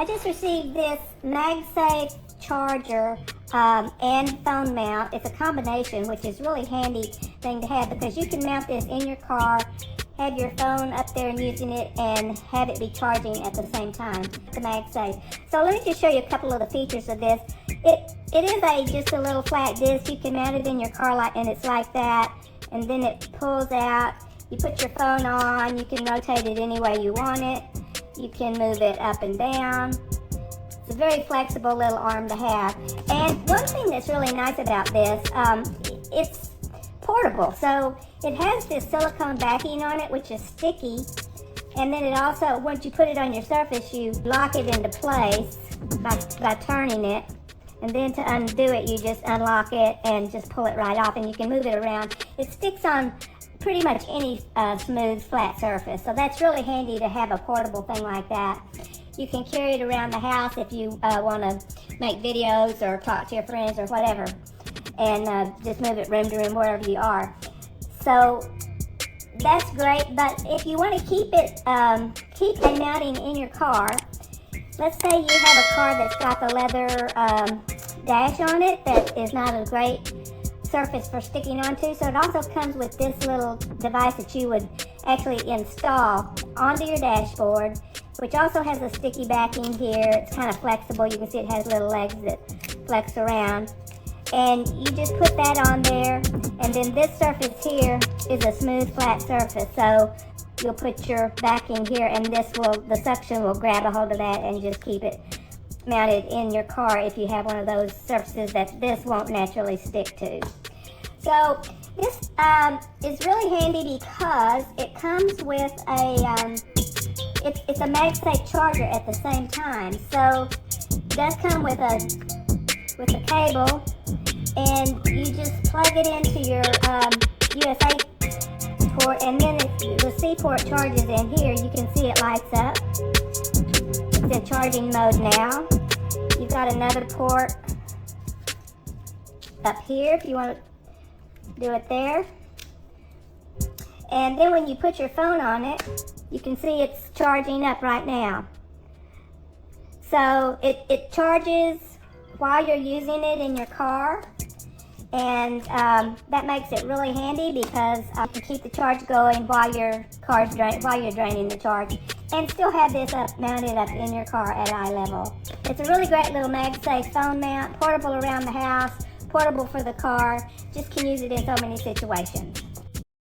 I just received this MagSafe charger and phone mount. It's a combination, which is really handy thing to have because you can mount this in your car, have your phone up there and using it, and have it be charging at the same time. The MagSafe. So let me just show you a couple of the features of this. It is just a little flat disc. You can mount it in your car and it's like that, and then it pulls out. You put your phone on. You can rotate it any way you want it. You can move it up and down. It's a very flexible little arm to have. And one thing that's really nice about this, it's portable. So it has this silicone backing on it, which is sticky. And then it also, once you put it on your surface, you lock it into place by turning it. And then to undo it, you just unlock it and just pull it right off, and you can move it around. It sticks on pretty much any smooth, flat surface. So that's really handy to have a portable thing like that. You can carry it around the house if you want to make videos or talk to your friends or whatever, and just move it room to room wherever you are. So that's great, but if you want to keep a mounting in your car, let's say you have a car that's got the leather dash on it that is not a great surface for sticking onto. So it also comes with this little device that you would actually install onto your dashboard, which also has a sticky backing here. It's kind of flexible. You can see it has little legs that flex around. And you just put that on there, and then this surface here is a smooth, flat surface. So you'll put your backing here, and the suction will grab a hold of that and just keep it mounted in your car if you have one of those surfaces that this won't naturally stick to. So this is really handy because it comes with it's a MagSafe charger at the same time. So it does come with a cable, and you just plug it into your USB port, and then the C port charges in here. You can see it lights up. It's in charging mode now. You've got another port up here if you want to do it there. And then when you put your phone on it, you can see it's charging up right now. So it charges while you're using it in your car, and that makes it really handy because you can keep the charge going while you're draining the charge, and still have this mounted up in your car at eye level. It's a really great little MagSafe phone mount, portable around the house, portable for the car. Just can use it in so many situations.